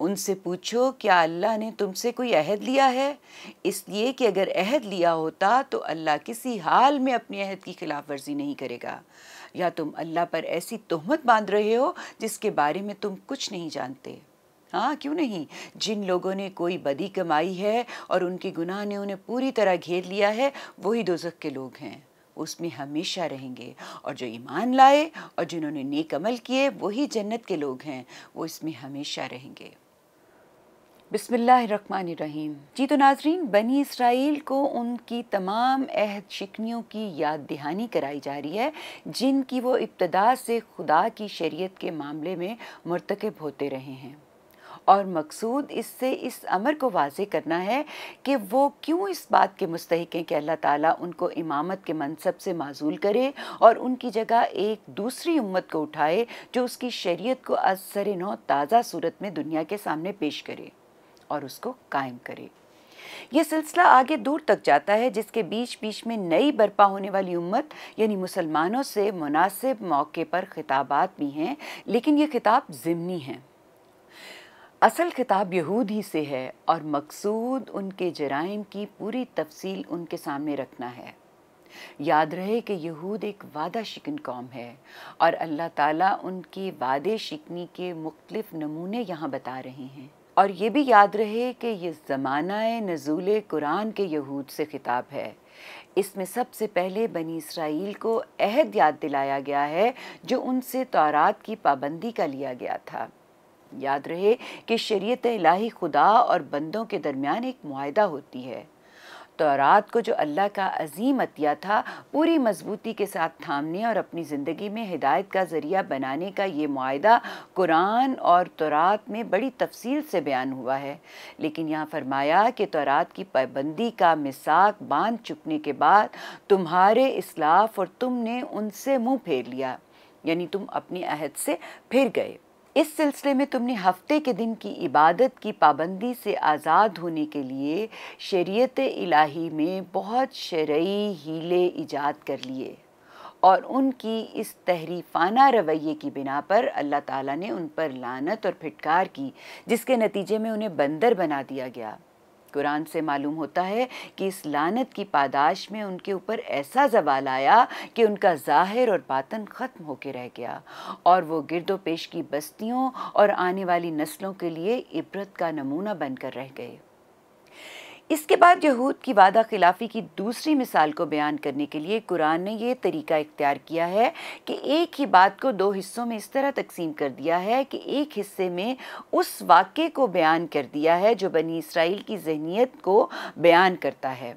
ان سے پوچھو کیا اللہ نے تم سے کوئی عہد لیا ہے؟ اس لیے کہ اگر عہد لیا ہوتا تو اللہ کسی حال میں اپنے عہد کی خلاف ورزی نہیں کرے گا، یا تم اللہ پر ایسی تہمت باندھ رہے ہو جس کے بارے میں تم کچھ نہیں جانتے۔ ہاں کیوں نہیں، جن لوگوں نے کوئی بدی کمائی ہے اور ان کے گناہ نے انہیں پوری طرح گھیر لیا ہے، وہی دوزخ کے لوگ ہیں، اس میں ہمیشہ رہیں گے، اور جو ایمان لائے اور جنہوں نے نیک عمل کیے وہی جنت کے لوگ ہیں، وہ اس میں ہمیشہ رہیں گے۔ بسم اللہ الرحمن الرحیم۔ جی تو ناظرین، بنی اسرائیل کو ان کی تمام عہد شکنیوں کی یاد دہانی کرائی جا رہی ہے جن کی وہ ابتدا سے خدا کی شریعت کے معاملے میں مرتکب ہوتے رہے ہیں، اور مقصود اس سے اس امر کو واضح کرنا ہے کہ وہ کیوں اس بات کے مستحق ہیں کہ اللہ تعالیٰ ان کو امامت کے منصب سے معزول کرے اور ان کی جگہ ایک دوسری امت کو اٹھائے جو اس کی شریعت کو از سر نو تازہ صورت میں دنیا کے سامنے پیش کرے اور اس کو قائم کرے۔ یہ سلسلہ آگے دور تک جاتا ہے، جس کے بیچ بیچ میں نئی برپا ہونے والی امت یعنی مسلمانوں سے مناسب موقع پر خطابات بھی ہیں، لیکن یہ خطاب ضمنی ہیں۔ اصل خطاب یہود ہی سے ہے اور مقصود ان کے جرائم کی پوری تفصیل ان کے سامنے رکھنا ہے۔ یاد رہے کہ یہود ایک وعدہ شکن قوم ہے، اور اللہ تعالیٰ ان کی وعدے شکنی کے مختلف نمونے یہاں بتا رہے ہیں۔ اور یہ بھی یاد رہے کہ یہ زمانہ نزول قرآن کے یہود سے خطاب ہے۔ اس میں سب سے پہلے بنی اسرائیل کو عہد یاد دلایا گیا ہے جو ان سے تورات کی پابندی کا لیا گیا تھا۔ یاد رہے کہ شریعت الہی خدا اور بندوں کے درمیان ایک معاہدہ ہوتی ہے۔ تورات کو جو اللہ کا عظیم عطیہ تھا، پوری مضبوطی کے ساتھ تھامنے اور اپنی زندگی میں ہدایت کا ذریعہ بنانے کا یہ معاہدہ قرآن اور تورات میں بڑی تفصیل سے بیان ہوا ہے، لیکن یہاں فرمایا کہ تورات کی پابندی کا میثاق باندھ چکنے کے بعد تمہارے اسلاف اور تم نے ان سے منہ پھیر لیا، یعنی تم اپنے عہد سے پھر گئے۔ اس سلسلے میں تم نے ہفتے کے دن کی عبادت کی پابندی سے آزاد ہونے کے لیے شریعت الہی میں بہت شرعی ہیلے ایجاد کر لیے، اور ان کی اس تحریفانہ رویے کی بنا پر اللہ تعالیٰ نے ان پر لعنت اور پھٹکار کی، جس کے نتیجے میں انہیں بندر بنا دیا گیا۔ قرآن سے معلوم ہوتا ہے کہ اس لعنت کی پاداش میں ان کے اوپر ایسا زوال آیا کہ ان کا ظاہر اور باطن ختم ہو کے رہ گیا، اور وہ گرد و پیش کی بستیوں اور آنے والی نسلوں کے لیے عبرت کا نمونہ بن کر رہ گئے۔ اس کے بعد یہود کی وعدہ خلافی کی دوسری مثال کو بیان کرنے کے لیے قرآن نے یہ طریقہ اختیار کیا ہے کہ ایک ہی بات کو دو حصوں میں اس طرح تقسیم کر دیا ہے کہ ایک حصے میں اس واقعے کو بیان کر دیا ہے جو بنی اسرائیل کی ذہنیت کو بیان کرتا ہے،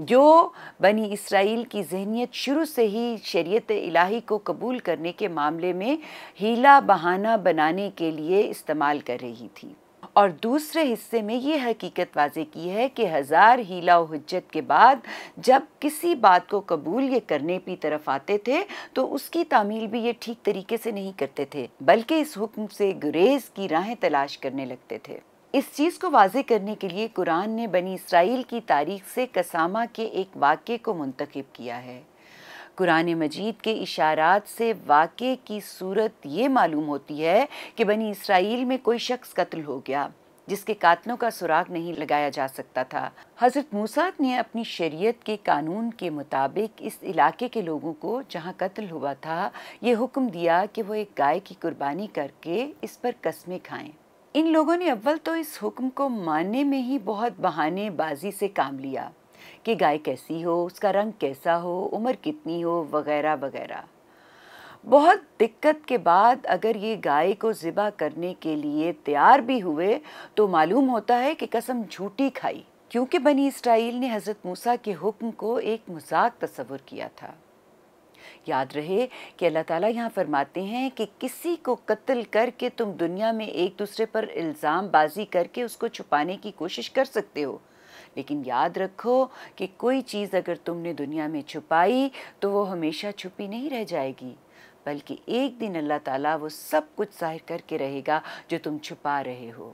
جو بنی اسرائیل کی ذہنیت شروع سے ہی شریعت الہی کو قبول کرنے کے معاملے میں ہیلا بہانہ بنانے کے لیے استعمال کر رہی تھی، اور دوسرے حصے میں یہ حقیقت واضح کی ہے کہ ہزار ہیلا و حجت کے بعد جب کسی بات کو قبول یہ کرنے کی طرف آتے تھے تو اس کی تعمیل بھی یہ ٹھیک طریقے سے نہیں کرتے تھے، بلکہ اس حکم سے گریز کی راہیں تلاش کرنے لگتے تھے۔ اس چیز کو واضح کرنے کے لیے قرآن نے بنی اسرائیل کی تاریخ سے قسامہ کے ایک واقعے کو منتخب کیا ہے۔ قرآن مجید کے اشارات سے واقعے کی صورت یہ معلوم ہوتی ہے کہ بنی اسرائیل میں کوئی شخص قتل ہو گیا جس کے قاتلوں کا سراغ نہیں لگایا جا سکتا تھا۔ حضرت موسیٰ نے اپنی شریعت کے قانون کے مطابق اس علاقے کے لوگوں کو جہاں قتل ہوا تھا یہ حکم دیا کہ وہ ایک گائے کی قربانی کر کے اس پر قسمیں کھائیں۔ ان لوگوں نے اول تو اس حکم کو ماننے میں ہی بہت بہانے بازی سے کام لیا کہ گائے کیسی ہو، اس کا رنگ کیسا ہو، عمر کتنی ہو، وغیرہ وغیرہ۔ بہت دقت کے بعد اگر یہ گائے کو ذبح کرنے کے لیے تیار بھی ہوئے تو معلوم ہوتا ہے کہ قسم جھوٹی کھائی، کیونکہ بنی اسرائیل نے حضرت موسیٰ کے حکم کو ایک مذاق تصور کیا تھا۔ یاد رہے کہ اللہ تعالیٰ یہاں فرماتے ہیں کہ کسی کو قتل کر کے تم دنیا میں ایک دوسرے پر الزام بازی کر کے اس کو چھپانے کی کوشش کر سکتے ہو، لیکن یاد رکھو کہ کوئی چیز اگر تم نے دنیا میں چھپائی تو وہ ہمیشہ چھپی نہیں رہ جائے گی، بلکہ ایک دن اللہ تعالیٰ وہ سب کچھ ظاہر کر کے رہے گا جو تم چھپا رہے ہو۔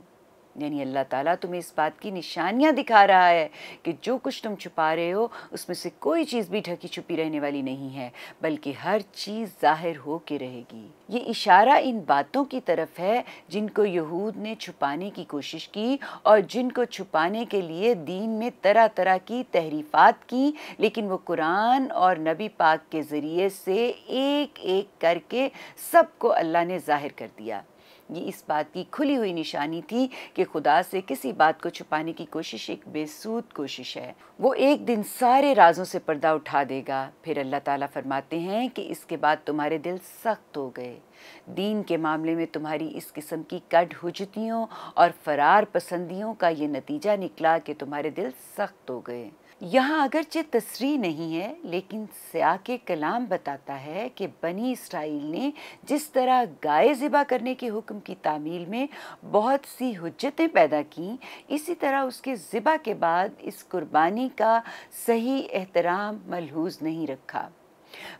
یعنی اللہ تعالیٰ تمہیں اس بات کی نشانیاں دکھا رہا ہے کہ جو کچھ تم چھپا رہے ہو اس میں سے کوئی چیز بھی ڈھکی چھپی رہنے والی نہیں ہے، بلکہ ہر چیز ظاہر ہو کے رہے گی۔ یہ اشارہ ان باتوں کی طرف ہے جن کو یہود نے چھپانے کی کوشش کی اور جن کو چھپانے کے لیے دین میں طرح طرح کی تحریفات کی، لیکن وہ قرآن اور نبی پاک کے ذریعے سے ایک ایک کر کے سب کو اللہ نے ظاہر کر دیا۔ یہ اس بات کی کھلی ہوئی نشانی تھی کہ خدا سے کسی بات کو چھپانے کی کوشش ایک بے سود کوشش ہے۔ وہ ایک دن سارے رازوں سے پردہ اٹھا دے گا۔ پھر اللہ تعالیٰ فرماتے ہیں کہ اس کے بعد تمہارے دل سخت ہو گئے۔ دین کے معاملے میں تمہاری اس قسم کی کڈ حجتیوں اور فرار پسندیوں کا یہ نتیجہ نکلا کہ تمہارے دل سخت ہو گئے۔ یہاں اگرچہ تصریح نہیں ہے، لیکن سیاق کلام بتاتا ہے کہ بنی اسرائیل نے جس طرح گائے ذبح کرنے کے حکم کی تعمیل میں بہت سی حجتیں پیدا کیں، اسی طرح اس کے ذبح کے بعد اس قربانی کا صحیح احترام ملحوظ نہیں رکھا،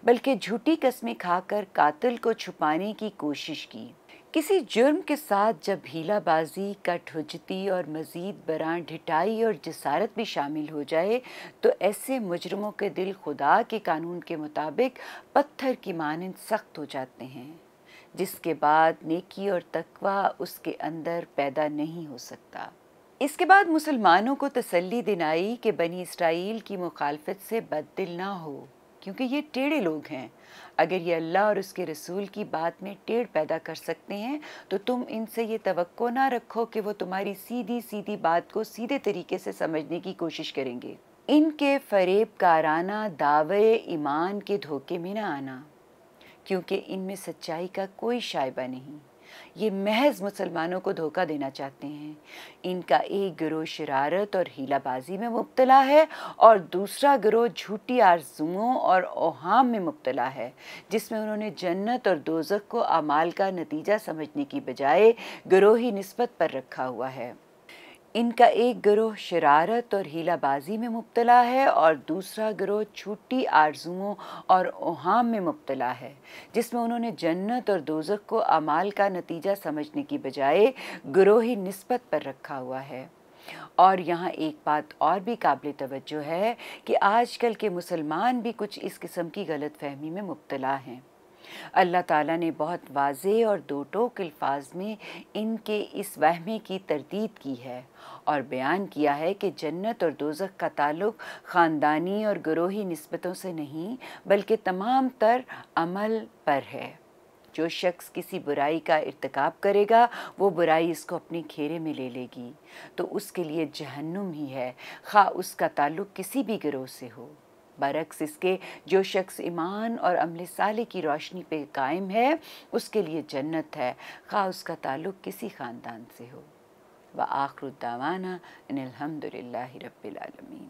بلکہ جھوٹی قسمیں کھا کر قاتل کو چھپانے کی کوشش کی۔ کسی جرم کے ساتھ جب ہیلہ بازی، کٹ حجتی اور مزید برآں ڈھٹائی اور جسارت بھی شامل ہو جائے تو ایسے مجرموں کے دل خدا کے قانون کے مطابق پتھر کی مانند سخت ہو جاتے ہیں، جس کے بعد نیکی اور تقوی اس کے اندر پیدا نہیں ہو سکتا۔ اس کے بعد مسلمانوں کو تسلی دلائی کہ بنی اسرائیل کی مخالفت سے بددل نہ ہو، کیونکہ یہ ٹیڑھے لوگ ہیں۔ اگر یہ اللہ اور اس کے رسول کی بات میں ٹیڑھ پیدا کر سکتے ہیں تو تم ان سے یہ توقع نہ رکھو کہ وہ تمہاری سیدھی سیدھی بات کو سیدھے طریقے سے سمجھنے کی کوشش کریں گے۔ ان کے فریب کارانہ دعوے ایمان کے دھوکے میں نہ آنا، کیونکہ ان میں سچائی کا کوئی شائبہ نہیں۔ یہ محض مسلمانوں کو دھوکہ دینا چاہتے ہیں۔ ان کا ایک گروہ شرارت اور ہیلہ بازی میں مبتلا ہے اور دوسرا گروہ جھوٹی آرزوؤں اور اوہام میں مبتلا ہے، جس میں انہوں نے جنت اور دوزخ کو اعمال کا نتیجہ سمجھنے کی بجائے گروہی نسبت پر رکھا ہوا ہے۔ ان کا ایک گروہ شرارت اور ہیلہ بازی میں مبتلا ہے اور دوسرا گروہ جھوٹی آرزوؤں اور اوہام میں مبتلا ہے، جس میں انہوں نے جنت اور دوزخ کو اعمال کا نتیجہ سمجھنے کی بجائے گروہی نسبت پر رکھا ہوا ہے۔ اور یہاں ایک بات اور بھی قابل توجہ ہے کہ آج کل کے مسلمان بھی کچھ اس قسم کی غلط فہمی میں مبتلا ہیں۔ اللہ تعالیٰ نے بہت واضح اور دو ٹوک الفاظ میں ان کے اس وہمے کی تردید کی ہے اور بیان کیا ہے کہ جنت اور دوزخ کا تعلق خاندانی اور گروہی نسبتوں سے نہیں بلکہ تمام تر عمل پر ہے۔ جو شخص کسی برائی کا ارتکاب کرے گا وہ برائی اس کو اپنے گھیرے میں لے لے گی، تو اس کے لیے جہنم ہی ہے، خواہ اس کا تعلق کسی بھی گروہ سے ہو۔ برعکس اس کے جو شخص ایمان اور عمل صالح کی روشنی پہ قائم ہے اس کے لیے جنت ہے، خواہ اس کا تعلق کسی خاندان سے ہو۔ وآخر الدعوانا ان الحمد للہ رب العالمین۔